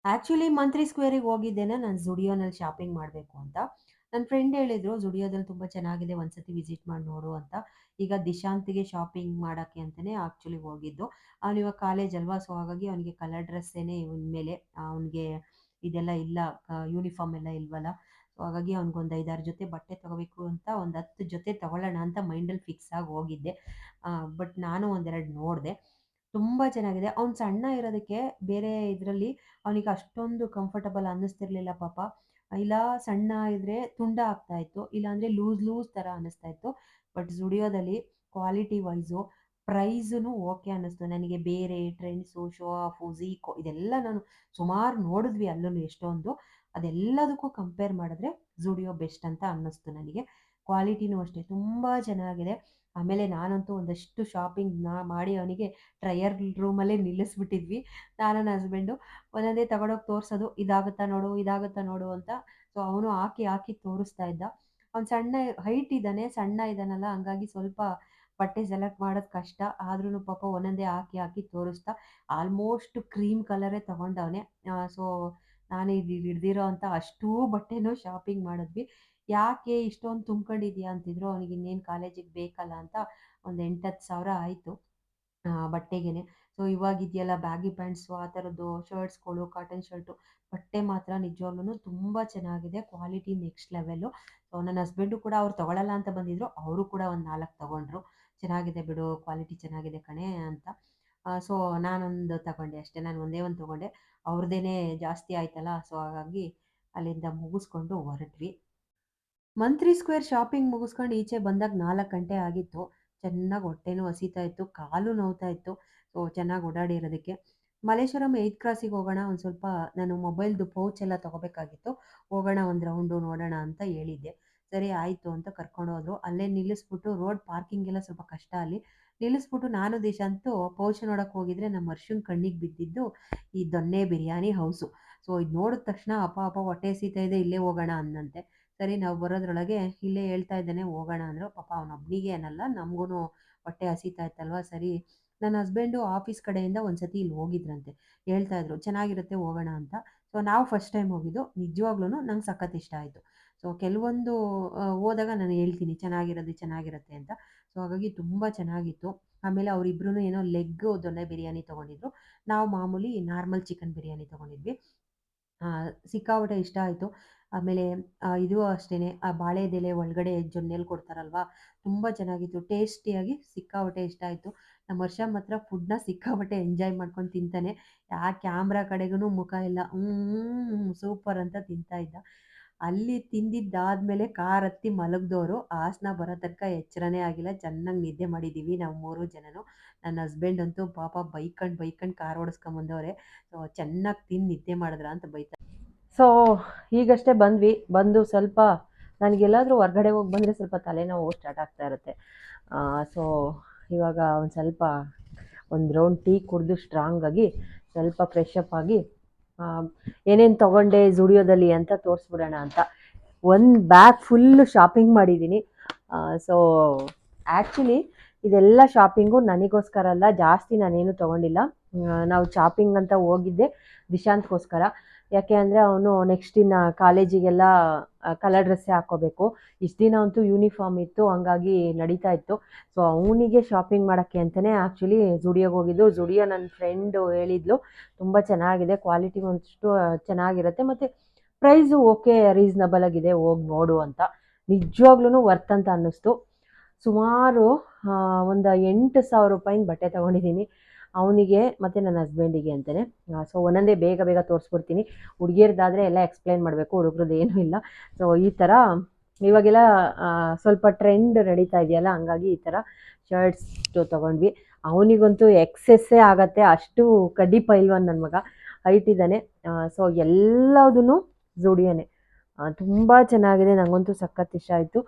ಆ್ಯಕ್ಚುಲಿ ಮಂತ್ರಿ ಸ್ಕ್ವೇರಿಗೆ ಹೋಗಿದ್ದೇನೆ ನಾನು ಝುಡಿಯೋನಲ್ಲಿ ಶಾಪಿಂಗ್ ಮಾಡಬೇಕು ಅಂತ. ನನ್ನ ಫ್ರೆಂಡ್ ಹೇಳಿದ್ರು ಝುಡಿಯೋದಲ್ಲಿ ತುಂಬ ಚೆನ್ನಾಗಿದೆ, ಒಂದ್ಸತಿ ವಿಸಿಟ್ ಮಾಡಿ ನೋಡು ಅಂತ. ಈಗ ದಿಶಾಂತ್‌ಗೆ ಶಾಪಿಂಗ್ ಮಾಡೋಕ್ಕೆ ಅಂತಲೇ ಆ್ಯಕ್ಚುಲಿ ಹೋಗಿದ್ದು. ಅವನಿವಾಗ ಕಾಲೇಜ್ ಅಲ್ವಾ, ಸೊ ಹಾಗಾಗಿ ಅವನಿಗೆ ಕಲರ್ ಡ್ರೆಸ್ಸೇನೆ ಇವನ ಮೇಲೆ ಅವನಿಗೆ ಇದೆಲ್ಲ ಇಲ್ಲ, ಯೂನಿಫಾರ್ಮ್ ಎಲ್ಲ ಇಲ್ವಲ್ಲ. ಸೊ ಹಾಗಾಗಿ ಅವ್ನಿಗೊಂದು 5, 6 ಜೊತೆ ಬಟ್ಟೆ ತೊಗೋಬೇಕು ಅಂತ ಒಂದು 10 ಜೊತೆ ತೊಗೊಳ್ಳೋಣ ಅಂತ ಮೈಂಡಲ್ಲಿ ಫಿಕ್ಸ್ ಆಗಿ ಹೋಗಿದ್ದೆ. ಬಟ್ ನಾನು ಒಂದೆರಡು ನೋಡಿದೆ. ತುಂಬ ಚೆನ್ನಾಗಿದೆ. ಅವ್ನು ಸಣ್ಣ ಇರೋದಕ್ಕೆ ಬೇರೆ ಇದರಲ್ಲಿ ಅವನಿಗೆ ಅಷ್ಟೊಂದು ಕಂಫರ್ಟಬಲ್ ಅನ್ನಿಸ್ತಿರ್ಲಿಲ್ಲ ಪಾಪ. ಇಲ್ಲ ಸಣ್ಣ ಇದ್ರೆ ತುಂಡ ಆಗ್ತಾ ಇತ್ತು, ಇಲ್ಲಾಂದರೆ ಲೂಸ್ ಥರ ಅನ್ನಿಸ್ತಾ ಇತ್ತು. ಬಟ್ ಝುಡಿಯೋದಲ್ಲಿ ಕ್ವಾಲಿಟಿ ವೈಸು ಪ್ರೈಸೂ ಓಕೆ ಅನ್ನಿಸ್ತು ನನಗೆ. ಬೇರೆ ಟ್ರೆಂಡ್ಸು, ಶೋ ಆಫು, ಝೀಕೋ ಇದೆಲ್ಲ ನಾನು ಸುಮಾರು ನೋಡಿದ್ವಿ ಅಲ್ಲೂ ಎಷ್ಟೊಂದು. ಅದೆಲ್ಲದಕ್ಕೂ ಕಂಪೇರ್ ಮಾಡಿದ್ರೆ ಝುಡಿಯೋ ಬೆಸ್ಟ್ ಅಂತ ಅನ್ನಿಸ್ತು ನನಗೆ. ಕ್ವಾಲಿಟಿನೂ ಅಷ್ಟೇ ತುಂಬ ಚೆನ್ನಾಗಿದೆ. ಆಮೇಲೆ ನಾನಂತೂ ಒಂದಷ್ಟು ಶಾಪಿಂಗ್ನ ಮಾಡಿ ಅವನಿಗೆ ಟ್ರಯಲ್ ರೂಮಲ್ಲೇ ನಿಲ್ಲಿಸ್ಬಿಟ್ಟಿದ್ವಿ. ನಾನು ನನ್ನ ಹಸ್ಬೆಂಡು ಒಂದೊಂದೇ ತಗೊಂಡೋಗಿ ತೋರಿಸೋದು, ಇದಾಗುತ್ತಾ ನೋಡು, ಇದಾಗುತ್ತಾ ನೋಡು ಅಂತ. ಸೊ ಅವನು ಹಾಕಿ ಹಾಕಿ ತೋರಿಸ್ತಾ ಇದ್ದ. ಅವ್ನು ಸಣ್ಣ ಹೈಟ್ ಇದ್ದಾನೆ, ಸಣ್ಣ ಇದ್ದಾನಲ್ಲ, ಹಂಗಾಗಿ ಸ್ವಲ್ಪ ಬಟ್ಟೆ ಸೆಲೆಕ್ಟ್ ಮಾಡೋದು ಕಷ್ಟ. ಆದ್ರೂ ಪಾಪ ಒಂದೊಂದೇ ಹಾಕಿ ಹಾಕಿ ತೋರಿಸ್ತಾ ಆಲ್ಮೋಸ್ಟ್ ಕ್ರೀಮ್ ಕಲರೇ ತೊಗೊಂಡವನೆ. ಸೊ ನಾನು ಇದು ಹಿಡ್ದಿರೋ ಅಂಥ ಅಷ್ಟೂ ಬಟ್ಟೆನೂ ಶಾಪಿಂಗ್ ಮಾಡಿದ್ವಿ. ಯಾಕೆ ಇಷ್ಟೊಂದು ತುಂಬ್ಕೊಂಡಿದ್ಯಾ ಅಂತಿದ್ರು. ಅವನಿಗೆ ಇನ್ನೇನು ಕಾಲೇಜಿಗೆ ಬೇಕಲ್ಲ ಅಂತ ಒಂದು 8, 10 ಸಾವಿರ ಆಯಿತು ಬಟ್ಟೆಗೇನೆ. ಸೊ ಇವಾಗಿದೆಯಲ್ಲ ಬ್ಯಾಗಿ ಪ್ಯಾಂಟ್ಸು, ಆ ಥರದ್ದು ಶರ್ಟ್ಸ್ಗಳು, ಕಾಟನ್ ಶರ್ಟು, ಬಟ್ಟೆ ಮಾತ್ರ ನಿಜವಾಗ್ಲೂ ತುಂಬ ಚೆನ್ನಾಗಿದೆ. Quality next level. ಸೊ ನನ್ನ ಹಸ್ಬೆಂಡು ಕೂಡ ಅವ್ರು ತೊಗೊಳಲ್ಲ ಅಂತ ಬಂದಿದ್ರು. ಅವರು ಕೂಡ ಒಂದು 4 ತೊಗೊಂಡ್ರು. ಚೆನ್ನಾಗಿದೆ ಬಿಡು, ಕ್ವಾಲಿಟಿ ಚೆನ್ನಾಗಿದೆ ಕಣೆ ಅಂತ. ಸೊ ನಾನೊಂದು ತಗೊಂಡೆ ಅಷ್ಟೇ. ನಾನು ಒಂದೇ ಒಂದು ತೊಗೊಂಡೆ. ಅವ್ರದ್ದೇನೆ ಜಾಸ್ತಿ ಆಯ್ತಲ್ಲ, ಸೊ ಹಾಗಾಗಿ ಅಲ್ಲಿಂದ ಮುಗಿಸ್ಕೊಂಡು ಹೊರಟ್ವಿ. ಮಂತ್ರಿ ಸ್ಕ್ವೇರ್ ಶಾಪಿಂಗ್ ಮುಗಿಸ್ಕೊಂಡು ಈಚೆ ಬಂದಾಗ 4 ಗಂಟೆ ಆಗಿತ್ತು. ಚೆನ್ನಾಗಿ ಹೊಟ್ಟೆನೂ ಹಸೀತಾ ಇತ್ತು, ಕಾಲು ನೋವ್ತಾ ಇತ್ತು. ಸೊ ಚೆನ್ನಾಗಿ ಓಡಾಡಿರೋದಕ್ಕೆ ಮಲ್ಲೇಶ್ವರಂ 8 ಕ್ರಾಸಿಗೆ ಹೋಗೋಣ, ಒಂದು ಸ್ವಲ್ಪ ನಾನು ಮೊಬೈಲ್ದು ಪೌಚ್ ಎಲ್ಲ ತೊಗೋಬೇಕಾಗಿತ್ತು, ಹೋಗೋಣ ಒಂದು ರೌಂಡು ನೋಡೋಣ ಅಂತ ಹೇಳಿದ್ದೆ. ಸರಿ ಆಯಿತು ಅಂತ ಕರ್ಕೊಂಡು ಹೋದ್ರು. ಅಲ್ಲೇ ನಿಲ್ಲಿಸ್ಬಿಟ್ಟು, ರೋಡ್ ಪಾರ್ಕಿಂಗ್ ಎಲ್ಲ ಸ್ವಲ್ಪ ಕಷ್ಟ ಅಲ್ಲಿ ನಿಲ್ಲಿಸ್ಬಿಟ್ಟು, ನಾನು ದಿಶಾಂತು ಪೌಚ್ ನೋಡೋಕೆ ಹೋಗಿದ್ರೆ ನಮ್ಮ ಹರ್ಷನ್ ಕಣ್ಣಿಗೆ ಬಿದ್ದಿದ್ದು ಈ ದೊನ್ನೆ ಬಿರಿಯಾನಿ ಹೌಸು. ಸೊ ಇದು ನೋಡಿದ ತಕ್ಷಣ ಅಪ್ಪ ಅಪ್ಪ ಹೊಟ್ಟೆ ಹಸೀತಾ ಇದೆ, ಇಲ್ಲೇ ಹೋಗೋಣ ಅಂದಂತೆ. ಸರಿ ನಾವು ಬರೋದ್ರೊಳಗೆ ಇಲ್ಲೇ ಹೇಳ್ತಾ ಇದ್ದಾನೆ ಹೋಗೋಣ ಅಂದರು. ಪಾಪ ಅವನೊಬ್ಬನಿಗೆ ಏನಲ್ಲ, ನಮಗೂ ಹೊಟ್ಟೆ ಹಸೀತಾ ಇತ್ತಲ್ವ. ಸರಿ ನನ್ನ ಹಸ್ಬೆಂಡು ಆಫೀಸ್ ಕಡೆಯಿಂದ ಒಂದು ಸತಿ ಇಲ್ಲಿ ಹೋಗಿದ್ರಂತೆ, ಹೇಳ್ತಾ ಇದ್ರು ಚೆನ್ನಾಗಿರುತ್ತೆ ಹೋಗೋಣ ಅಂತ. ಸೊ ನಾವು ಫಸ್ಟ್ ಟೈಮ್ ಹೋಗಿದ್ದು, ನಿಜವಾಗ್ಲೂ ನಂಗೆ ಸಖತ್ ಇಷ್ಟ ಆಯಿತು. ಸೊ ಕೆಲವೊಂದು ಹೋದಾಗ ನಾನು ಹೇಳ್ತೀನಿ ಚೆನ್ನಾಗಿರುತ್ತೆ ಅಂತ. ಸೊ ಹಾಗಾಗಿ ತುಂಬ ಚೆನ್ನಾಗಿತ್ತು. ಆಮೇಲೆ ಅವರಿಬ್ರು ಏನೋ ಲೆಗ್ ದೊನ್ನೆ ಬಿರಿಯಾನಿ ತೊಗೊಂಡಿದ್ರು, ನಾವು ಮಾಮೂಲಿ ನಾರ್ಮಲ್ ಚಿಕನ್ ಬಿರಿಯಾನಿ ತೊಗೊಂಡಿದ್ವಿ. ಸಿಕ್ಕಾಪಟ್ಟೆ ಇಷ್ಟ ಆಯಿತು. ಆಮೇಲೆ ಇದು ಅಷ್ಟೇ, ಆ ಬಾಳೆದೆಲೆ ಒಳಗಡೆ ಜೊನ್ನೆಲಿ ಕೊಡ್ತಾರಲ್ವಾ, ತುಂಬ ಚೆನ್ನಾಗಿತ್ತು. ಟೇಸ್ಟಿಯಾಗಿ ಸಿಕ್ಕಾಪಟ್ಟೆ ಇಷ್ಟ ಆಯಿತು. ನಮ್ಮ ಹರ್ಷ ಮಾತ್ರ ಫುಡ್ನ ಸಿಕ್ಕಾಪಟ್ಟೆ ಎಂಜಾಯ್ ಮಾಡ್ಕೊಂಡು ತಿಂತಾನೆ. ಕ್ಯಾಮ್ರಾ ಕಡೆಗೂ ಮುಖ ಇಲ್ಲ, ಸೂಪರ್ ಅಂತ ತಿಂತಾ ಇದ್ದ. ಅಲ್ಲಿ ತಿಂದಿದ್ದಾದ್ಮೇಲೆ ಕಾರ್ ಹತ್ತಿ ಮಲಗಿದವರು ಹಾಸನ ಬರೋ ತನಕ ಎಚ್ಚರನೇ ಆಗಿಲ್ಲ. ಚೆನ್ನಾಗಿ ನಿದ್ದೆ ಮಾಡಿದ್ದೀವಿ ನಾವು 3 ಜನನು. ನನ್ನ ಹಸ್ಬೆಂಡ್ ಅಂತೂ ಪಾಪ ಬೈಕೊಂಡು ಕಾರ್ ಓಡಿಸ್ಕೊಂಬಂದವ್ರೆ. ಸೊ ಚೆನ್ನಾಗಿ ತಿಂದು ನಿದ್ದೆ ಮಾಡಿದ್ರ ಅಂತ ಬೈತಾರೆ. ಸೊ ಈಗಷ್ಟೇ ಬಂದ್ವಿ. ಬಂದು ಸ್ವಲ್ಪ ನನಗೆಲ್ಲಾದರೂ ಹೊರ್ಗಡೆ ಹೋಗಿ ಬಂದರೆ ಸ್ವಲ್ಪ ತಲೆನೋವು ಸ್ಟಾರ್ಟ್ ಆಗ್ತಾ ಇರುತ್ತೆ. ಸೊ ಇವಾಗ ಒಂದು ಸ್ವಲ್ಪ ಒಂದು ರೌಂಡ್ ಟೀ ಕುಡಿದು ಸ್ಟ್ರಾಂಗಾಗಿ ಸ್ವಲ್ಪ ಫ್ರೆಶ್ ಅಪ್ ಆಗಿ ಏನೇನು ತೊಗೊಂಡೆ ಝುಡಿಯೋದಲ್ಲಿ ಅಂತ ತೋರಿಸ್ಬಿಡೋಣ ಅಂತ. ಒಂದು ಬ್ಯಾಗ್ ಫುಲ್ಲು ಶಾಪಿಂಗ್ ಮಾಡಿದ್ದೀನಿ. ಸೊ ಆ್ಯಕ್ಚುಲಿ ಇದೆಲ್ಲ ಶಾಪಿಂಗು ನನಗೋಸ್ಕರ ಅಲ್ಲ, ಜಾಸ್ತಿ ನಾನೇನು ತೊಗೊಂಡಿಲ್ಲ. ನಾವು ಶಾಪಿಂಗ್ ಅಂತ ಹೋಗಿದ್ದೆ ದಿಶಾಂತ್ಗೋಸ್ಕರ. ಯಾಕೆ ಅಂದರೆ ಅವನು ನೆಕ್ಸ್ಟ್ ಇನ್ನು ಕಾಲೇಜಿಗೆಲ್ಲ ಕಲರ್ ಡ್ರೆಸ್ಸೇ ಹಾಕ್ಕೋಬೇಕು. ಇಷ್ಟು ದಿನ ಅಂತೂ ಯೂನಿಫಾರ್ಮ್ ಇತ್ತು, ಹಂಗಾಗಿ ನಡೀತಾ ಇತ್ತು. ಸೊ ಅವನಿಗೆ ಶಾಪಿಂಗ್ ಮಾಡೋಕ್ಕೆ ಅಂತಲೇ ಆ್ಯಕ್ಚುಲಿ ಝುಡಿಯೋಗೆ ಹೋಗಿದ್ದು. ಝುಡಿಯೋ ನನ್ನ ಫ್ರೆಂಡು ಹೇಳಿದ್ಲು ತುಂಬ ಚೆನ್ನಾಗಿದೆ, ಕ್ವಾಲಿಟಿ ಒಂದಷ್ಟು ಚೆನ್ನಾಗಿರುತ್ತೆ, ಮತ್ತು ಪ್ರೈಸು ಓಕೆ ರೀಸ್ನಬಲ್ ಆಗಿದೆ, ಹೋಗಿ ನೋಡು ಅಂತ. ನಿಜವಾಗ್ಲೂ ವರ್ತ್ ಅಂತ ಅನ್ನಿಸ್ತು. ಸುಮಾರು ಒಂದು 8,000 ರೂಪಾಯಿನ ಬಟ್ಟೆ ತೊಗೊಂಡಿದ್ದೀನಿ ಅವನಿಗೆ ಮತ್ತು ನನ್ನ ಹಸ್ಬೆಂಡಿಗೆ ಅಂತಲೇ. ಸೊ ಒಂದೊಂದೇ ಬೇಗ ತೋರಿಸ್ಬಿಡ್ತೀನಿ. ಹುಡುಗಿಯರ್ದಾದರೆ ಎಲ್ಲ ಎಕ್ಸ್ಪ್ಲೈನ್ ಮಾಡಬೇಕು, ಹುಡುಗ್ರದ್ದು ಏನೂ ಇಲ್ಲ. ಸೊ ಈ ಥರ ಇವಾಗೆಲ್ಲ ಸ್ವಲ್ಪ ಟ್ರೆಂಡ್ ನಡೀತಾ ಇದೆಯಲ್ಲ, ಹಂಗಾಗಿ ಈ ಥರ ಶರ್ಟ್ಸ್ ತೊಗೊಂಡ್ವಿ. ಅವನಿಗಂತೂ ಎಕ್ಸೆಸ್ಸೇ ಆಗತ್ತೆ, ಅಷ್ಟು ಕಡ್ಡಿ ಪೈಲ್ವಾನ್ ನನ್ನ ಮಗ, ಹೈಟ್ ಇದ್ದಾನೆ. ಸೊ ಎಲ್ಲದೂ ಜುಡಿಯೋನೆ, ತುಂಬ ಚೆನ್ನಾಗಿದೆ, ನನಗಂತೂ ಸಖತ್ ಇಷ್ಟ ಆಯಿತು.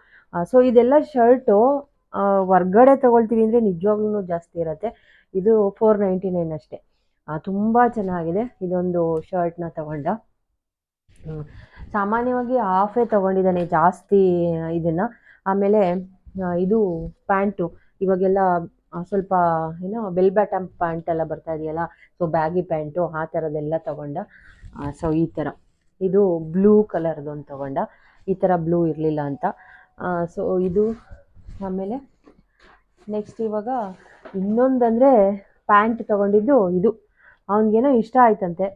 ಸೊ ಇದೆಲ್ಲ ಶರ್ಟು ಹೊರ್ಗಡೆ ತೊಗೊಳ್ತೀವಿ ಅಂದರೆ ನಿಜವಾಗ್ಲೂ ಜಾಸ್ತಿ ಇರುತ್ತೆ. ಇದು 499 ಅಷ್ಟೇ. ತುಂಬ ಚೆನ್ನಾಗಿದೆ. ಇದೊಂದು ಶರ್ಟ್ನ ತಗೊಂಡ, ಸಾಮಾನ್ಯವಾಗಿ ಹಾಫೇ ತೊಗೊಂಡಿದ್ದಾನೆ ಜಾಸ್ತಿ ಇದನ್ನು. ಆಮೇಲೆ ಇದು ಪ್ಯಾಂಟು ಇವಾಗೆಲ್ಲ ಸ್ವಲ್ಪ ಏನೋ ಬೆಲ್ ಬಾಟಮ್ ಪ್ಯಾಂಟ್ ಎಲ್ಲ ಬರ್ತಾ ಇದೆಯಲ್ಲ, ಸೊ ಬ್ಯಾಗಿ ಪ್ಯಾಂಟು ಆ ಥರದ್ದೆಲ್ಲ ತೊಗೊಂಡ. ಸೊ ಈ ಥರ ಇದು ಬ್ಲೂ ಕಲರ್ದೊಂದು ತೊಗೊಂಡ, ಈ ಥರ ಬ್ಲೂ ಇರಲಿಲ್ಲ ಅಂತ. ಸೊ ಇದು ಆಮೇಲೆ ನೆಕ್ಸ್ಟ್ ಇವಾಗ ಇನ್ನೊಂದಂದರೆ ಪ್ಯಾಂಟ್ ತೊಗೊಂಡಿದ್ದು ಇದು, ಅವನಿಗೇನೋ ಇಷ್ಟ ಆಯ್ತಂತೆ.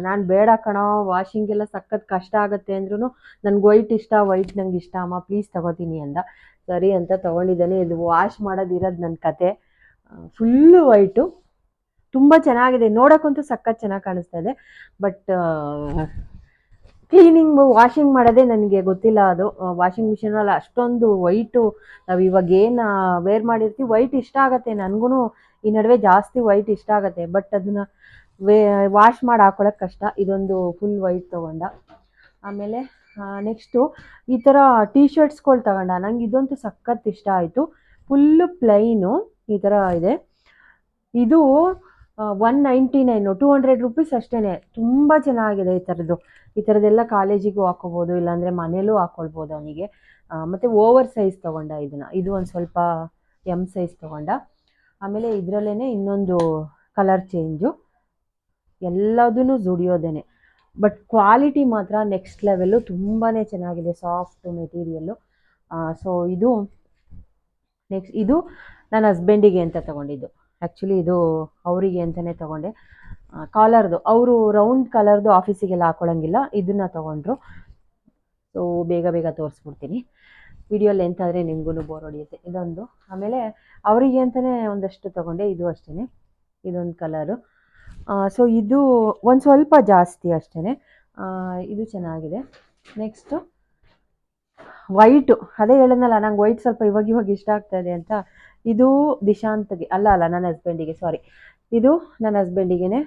ನಾನು ಬೇಡ ಕಣೋ, ವಾಷಿಂಗೆಲ್ಲ ಸಖತ್ ಕಷ್ಟ ಆಗುತ್ತೆ ಅಂದ್ರೂ ನನಗೆ ವೈಟ್ ಇಷ್ಟ, ವೈಟ್ ನಂಗೆ ಇಷ್ಟ ಅಮ್ಮ, ಪ್ಲೀಸ್ ತೊಗೋತೀನಿ ಅಂದ. ಸರಿ ಅಂತ ತೊಗೊಂಡಿದ್ದಾನೆ. ಇದು ವಾಶ್ ಮಾಡೋದಿರೋದು ನನ್ನ ಕತೆ. ಫುಲ್ಲು ವೈಟು, ತುಂಬ ಚೆನ್ನಾಗಿದೆ, ನೋಡೋಕ್ಕಂತೂ ಸಖತ್ ಚೆನ್ನಾಗಿ ಕಾಣಿಸ್ತಾ ಇದೆ. ಬಟ್ ವಾಷಿಂಗ್ ಮಾಡೋದೇ ನನಗೆ ಗೊತ್ತಿಲ್ಲ. ಅದು ವಾಷಿಂಗ್ ಮಿಷಿನಲ್ಲಿ ಅಷ್ಟೊಂದು ವೈಟು ನಾವು ಇವಾಗ ಏನು ವೇರ್ ಮಾಡಿರ್ತೀವಿ ವೈಟ್ ಇಷ್ಟ ಆಗುತ್ತೆ ನನಗೂ. ಈ ನಡುವೆ ಜಾಸ್ತಿ ವೈಟ್ ಇಷ್ಟ ಆಗುತ್ತೆ, ಬಟ್ ಅದನ್ನು ವಾಶ್ ಮಾಡಿ ಹಾಕೊಳ್ಳೋಕೆ ಕಷ್ಟ. ಇದೊಂದು ಫುಲ್ ವೈಟ್ ತೊಗೊಂಡ. ಆಮೇಲೆ ನೆಕ್ಸ್ಟು ಈ ಥರ ಟೀ ಶರ್ಟ್ಸ್ಗಳು ತಗೊಂಡ. ನಂಗೆ ಇದಂತೂ ಸಖತ್ ಇಷ್ಟ ಆಯಿತು. ಫುಲ್ಲು ಪ್ಲೈನು ಈ ಥರ ಇದೆ. ಇದು 199, 200 ರುಪೀಸ್ ಅಷ್ಟೇ. ತುಂಬ ಚೆನ್ನಾಗಿದೆ ಈ ಥರದ್ದೆಲ್ಲ ಕಾಲೇಜಿಗೂ ಹಾಕೋಬೋದು, ಇಲ್ಲಾಂದರೆ ಮನೇಲೂ ಹಾಕ್ಕೊಳ್ಬೋದು ಅವನಿಗೆ. ಮತ್ತು ಓವರ್ ಸೈಜ್ ತೊಗೊಂಡ ಇದನ್ನು. ಇದು ಒಂದು ಸ್ವಲ್ಪ ಎಮ್ ಸೈಜ್ ತೊಗೊಂಡ. ಆಮೇಲೆ ಇದರಲ್ಲೇ ಇನ್ನೊಂದು ಕಲರ್ ಚೇಂಜು, ಎಲ್ಲದೂ ಜುಡಿಯೋದೇನೆ. ಬಟ್ ಕ್ವಾಲಿಟಿ ಮಾತ್ರ ನೆಕ್ಸ್ಟ್ ಲೆವೆಲ್ಲು, ತುಂಬಾ ಚೆನ್ನಾಗಿದೆ, ಸಾಫ್ಟ್ ಮೆಟೀರಿಯಲ್ಲು. ಸೊ ಇದು ನೆಕ್ಸ್ಟ್ ಇದು ನನ್ನ ಹಸ್ಬೆಂಡಿಗೆ ಅಂತ ತೊಗೊಂಡಿದ್ದು. ಆ್ಯಕ್ಚುಲಿ ಇದು ಅವರಿಗೆ ಅಂತಲೇ ತೊಗೊಂಡೆ. ಕಾಲರ್ದು ಅವರು ರೌಂಡ್ ಕಲರ್ದು ಆಫೀಸಿಗೆಲ್ಲ ಹಾಕೊಳ್ಳೋಂಗಿಲ್ಲ, ಇದನ್ನು ತೊಗೊಂಡ್ರು. ಸೊ ಬೇಗ ಬೇಗ ತೋರಿಸ್ಬಿಡ್ತೀನಿ, ವಿಡಿಯೋ ಲೆಂತ್ ಆದರೆ ನಿಮಗೂ ಬೋರ್ ಹೊಡೆಯುತ್ತೆ. ಇದೊಂದು. ಆಮೇಲೆ ಅವರಿಗೆ ಅಂತಲೇ ಒಂದಷ್ಟು ತೊಗೊಂಡೆ, ಇದು ಅಷ್ಟೇ, ಇದೊಂದು ಕಲರು. ಸೊ ಇದು ಒಂದು ಸ್ವಲ್ಪ ಜಾಸ್ತಿ ಅಷ್ಟೇ. ಇದು ಚೆನ್ನಾಗಿದೆ. ನೆಕ್ಸ್ಟು ವೈಟು, ಅದೇ ಹೇಳಿದ್ನಲ್ಲ ನಂಗೆ ವೈಟ್ ಸ್ವಲ್ಪ ಇವಾಗ ಇಷ್ಟ ಆಗ್ತಾ ಇದೆ ಅಂತ. ಇದು ದಿಶಾಂತ್ಗೆ ಅಲ್ಲ ನನ್ನ ಹಸ್ಬೆಂಡಿಗೆ, ಸಾರಿ, ಇದು ನನ್ನ ಹಸ್ಬೆಂಡಿಗೆ.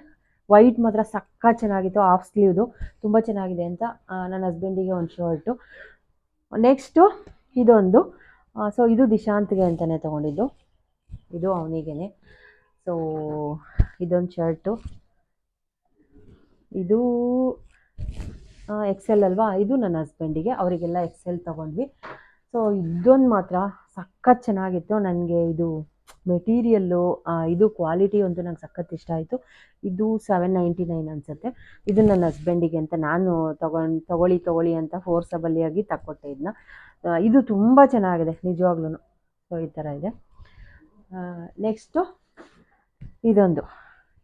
ವೈಟ್ ಮಾತ್ರ ಸಕ್ಕ ಚೆನ್ನಾಗಿತ್ತು, ಹಾಫ್ ಸ್ಲೀವ್ದು, ತುಂಬ ಚೆನ್ನಾಗಿದೆ ಅಂತ ನನ್ನ ಹಸ್ಬೆಂಡಿಗೆ ಒಂದು ಶರ್ಟು. ನೆಕ್ಸ್ಟು ಇದೊಂದು. ಸೊ ಇದು ದಿಶಾಂತ್ಗೆ ಅಂತಲೇ ತೊಗೊಂಡಿದ್ದು, ಇದು ಅವನಿಗೇ. ಸೊ ಇದೊಂದು ಶರ್ಟು, ಇದು ಎಕ್ಸೆಲ್ ಅಲ್ವಾ, ಇದು ನನ್ನ ಹಸ್ಬೆಂಡಿಗೆ, ಅವರಿಗೆಲ್ಲ ಎಕ್ಸೆಲ್ ತೊಗೊಂಡ್ವಿ. ಸೊ ಇದೊಂದು ಮಾತ್ರ ಸಖತ್ ಚೆನ್ನಾಗಿತ್ತು. ನನಗೆ ಇದು ಮೆಟೀರಿಯಲ್ಲು, ಇದು ಕ್ವಾಲಿಟಿ ಅಂತೂ ನಂಗೆ ಸಖತ್ ಇಷ್ಟ ಆಯಿತು. ಇದು 799 ಅನಿಸುತ್ತೆ. ಇದು ನನ್ನ ಹಸ್ಬೆಂಡಿಗೆ ಅಂತ ನಾನು ತಗೊಳ್ಳಿ ಅಂತ ಫೋರ್ಸಬಲಿಯಾಗಿ ತಗೊಟ್ಟೆ ಇದನ್ನ. ಇದು ತುಂಬ ಚೆನ್ನಾಗಿದೆ ನಿಜವಾಗ್ಲೂ. ಸೊ ಈ ಥರ ಇದೆ. ನೆಕ್ಸ್ಟು ಇದೊಂದು,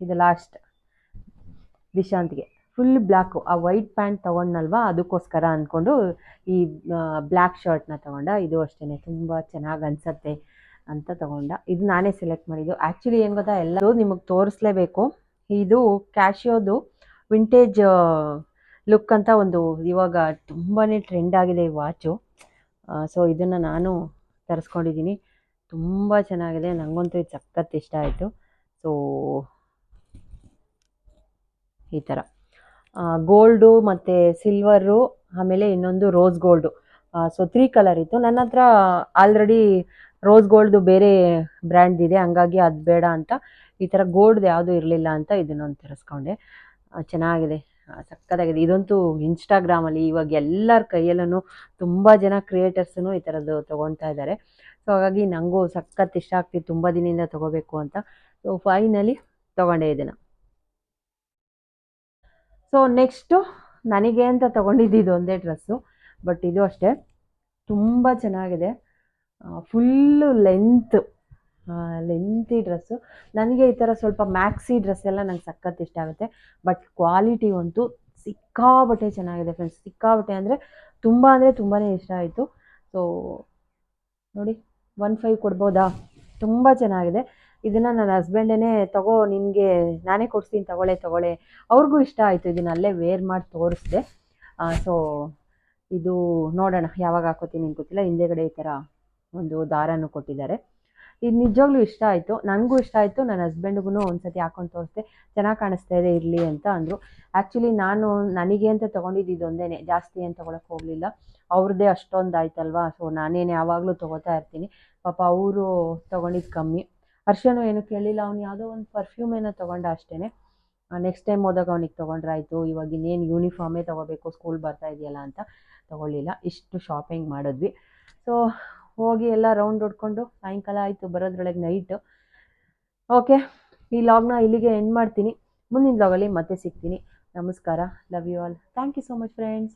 ಇದು ಲಾಸ್ಟ್ ದಿಶಾಂತ್ಗೆ. ಫುಲ್ ಬ್ಲ್ಯಾಕು, ಆ ವೈಟ್ ಪ್ಯಾಂಟ್ ತೊಗೊಂಡ್ನಲ್ವ ಅದಕ್ಕೋಸ್ಕರ ಅಂದ್ಕೊಂಡು ಈ ಬ್ಲ್ಯಾಕ್ ಶರ್ಟ್ನ ತೊಗೊಂಡ. ಇದು ಅಷ್ಟೇ, ತುಂಬ ಚೆನ್ನಾಗಿ ಅನಿಸತ್ತೆ ಅಂತ ತೊಗೊಂಡ. ಇದು ನಾನೇ ಸೆಲೆಕ್ಟ್ ಮಾಡಿದ್ದು. ಆ್ಯಕ್ಚುಲಿ ಏನು ಗೊತ್ತಾ, ಎಲ್ಲರೂ ನಿಮಗೆ ತೋರಿಸ್ಲೇಬೇಕು. ಇದು ಕ್ಯಾಶಿಯೋದು ವಿಂಟೇಜ್ ಲುಕ್ ಅಂತ ಒಂದು ಇವಾಗ ತುಂಬಾ ಟ್ರೆಂಡ್ ಆಗಿದೆ ಈ ವಾಚು. ಸೊ ಇದನ್ನು ನಾನು ತರಿಸ್ಕೊಂಡಿದ್ದೀನಿ, ತುಂಬ ಚೆನ್ನಾಗಿದೆ, ನನಗಂತೂ ಇದು ಸಖತ್ ಇಷ್ಟ ಆಯಿತು. ಸೊ ಈ ಥರ ಗೋಲ್ಡು ಮತ್ತು ಸಿಲ್ವರು, ಆಮೇಲೆ ಇನ್ನೊಂದು ರೋಸ್ ಗೋಲ್ಡು. ಸೊ 3 ಕಲರ್ ಇತ್ತು ನನ್ನ ಹತ್ರ. ಆಲ್ರೆಡಿ ರೋಸ್ ಗೋಲ್ಡ್ದು ಬೇರೆ ಬ್ರ್ಯಾಂಡ್ ಇದೆ, ಹಂಗಾಗಿ ಅದು ಬೇಡ ಅಂತ ಈ ಥರ ಗೋಲ್ಡ್ದು ಯಾವುದೂ ಇರಲಿಲ್ಲ ಅಂತ ಇದನ್ನೊಂದು ತರಿಸ್ಕೊಂಡೆ. ಚೆನ್ನಾಗಿದೆ, ಸಕ್ಕತ್ತಾಗಿದೆ. ಇದಂತೂ ಇನ್ಸ್ಟಾಗ್ರಾಮಲ್ಲಿ ಇವಾಗ ಎಲ್ಲರ ಕೈಯಲ್ಲೂ ತುಂಬ ಜನ ಕ್ರಿಯೇಟರ್ಸೂ ಈ ಥರದ್ದು ತೊಗೊಳ್ತಾ ಇದ್ದಾರೆ. ಸೊ ಹಾಗಾಗಿ ನನಗೂ ಸಖತ್ ಇಷ್ಟ ಆಗ್ತಿತ್ತು, ತುಂಬ ದಿನದಿಂದ ತೊಗೋಬೇಕು ಅಂತ. ಸೊ ಫೈನಲಿ ತೊಗೊಂಡೆ ಇದನ್ನು. ಸೊ ನೆಕ್ಸ್ಟು ನನಗೆ ಅಂತ ತೊಗೊಂಡಿದ್ದು ಇದೊಂದೇ ಡ್ರೆಸ್ಸು, ಬಟ್ ಇದು ಅಷ್ಟೇ ತುಂಬ ಚೆನ್ನಾಗಿದೆ. Full lengthy dress. ನನಗೆ ಈ ಥರ ಸ್ವಲ್ಪ ಮ್ಯಾಕ್ಸಿ ಡ್ರೆಸ್ ಎಲ್ಲ ನಂಗೆ ಸಖತ್ ಇಷ್ಟ ಆಗುತ್ತೆ. ಬಟ್ ಕ್ವಾಲಿಟಿ ಅಂತೂ ಸಿಕ್ಕಾಬಟ್ಟೆ ಚೆನ್ನಾಗಿದೆ ಫ್ರೆಂಡ್ಸ್, ಸಿಕ್ಕಾಬಟ್ಟೆ ಅಂದರೆ ತುಂಬಾ ಇಷ್ಟ ಆಯಿತು. ಸೊ ನೋಡಿ 1.5 ಕೊಡ್ಬೋದಾ, ತುಂಬ ಚೆನ್ನಾಗಿದೆ. ಇದನ್ನು ನನ್ನ ಹಸ್ಬೆಂಡೇ ತಗೋ ನಿನಗೆ ನಾನೇ ಕೊಡ್ತೀನಿ ತಗೊಳ್ಳೆ, ಅವ್ರಿಗೂ ಇಷ್ಟ ಆಯಿತು. ಇದನ್ನ ಅಲ್ಲೇ ವೇರ್ ಮಾಡಿ ತೋರಿಸ್ದೆ. ಸೊ ಇದು ನೋಡೋಣ ಯಾವಾಗ ಹಾಕೋತೀನಿ ಅಂತ ಗೊತ್ತಿಲ್ಲ. ಹಿಂದೆಗಡೆ ಈ ಥರ ಒಂದು ದಾರನೂ ಕೊಟ್ಟಿದ್ದಾರೆ. ಇದು ನಿಜವಾಗ್ಲೂ ಇಷ್ಟ ಆಯಿತು, ನನಗೂ ಇಷ್ಟ ಆಯಿತು, ನನ್ನ ಹಸ್ಬೆಂಡ್ಗೂ ಒಂದ್ಸತಿ ಹಾಕೊಂಡು ತೋರಿಸ್ದೆ, ಚೆನ್ನಾಗಿ ಕಾಣಿಸ್ತಾ ಇದೆ ಇರಲಿ ಅಂತ ಅಂದರು. ಆ್ಯಕ್ಚುಲಿ ನಾನು ನನಗೆ ಅಂತ ತೊಗೊಂಡಿದ್ದು ಇದೊಂದೇ, ಜಾಸ್ತಿ ಏನು ತೊಗೊಳಕ್ಕೆ ಹೋಗಲಿಲ್ಲ. ಅವ್ರದ್ದೇ ಅಷ್ಟೊಂದು ಆಯ್ತಲ್ವಾ, ಸೊ ನಾನೇನು ಯಾವಾಗಲೂ ತೊಗೋತಾ ಇರ್ತೀನಿ. ಪಾಪ ಅವರು ತೊಗೊಂಡಿದ್ದು ಕಮ್ಮಿ. ಹರ್ಷನೂ ಏನು ಕೇಳಿಲ್ಲ, ಅವ್ನು ಯಾವುದೋ ಒಂದು ಪರ್ಫ್ಯೂಮ್ ಏನೋ ತೊಗೊಂಡ ಅಷ್ಟೇ. ನೆಕ್ಸ್ಟ್ ಟೈಮ್ ಹೋದಾಗ ಅವ್ನಿಗೆ ತೊಗೊಂಡ್ರಾಯ್ತು, ಇವಾಗ ಇನ್ನೇನು ಯೂನಿಫಾರ್ಮೇ ತೊಗೋಬೇಕು, ಸ್ಕೂಲ್ ಬರ್ತಾ ಇದೆಯಲ್ಲ ಅಂತ ತೊಗೊಳ್ಳಿಲ್ಲ. ಇಷ್ಟು ಶಾಪಿಂಗ್ ಮಾಡಿದ್ವಿ. ಸೊ ಹೋಗಿ ಎಲ್ಲ ರೌಂಡ್ ಹೊಡ್ಕೊಂಡು ಸಾಯಂಕಾಲ ಆಯಿತು, ಬರೋದ್ರೊಳಗೆ ನೈಟು. ಓಕೆ, ಈ ಲಾಗ್ನ ಇಲ್ಲಿಗೆ ಎಂಡ್ ಮಾಡ್ತೀನಿ. ಮುಂದಿನ ಲಾಗಲ್ಲಿ ಮತ್ತೆ ಸಿಗ್ತೀನಿ. ನಮಸ್ಕಾರ, love you all, thank you so much friends.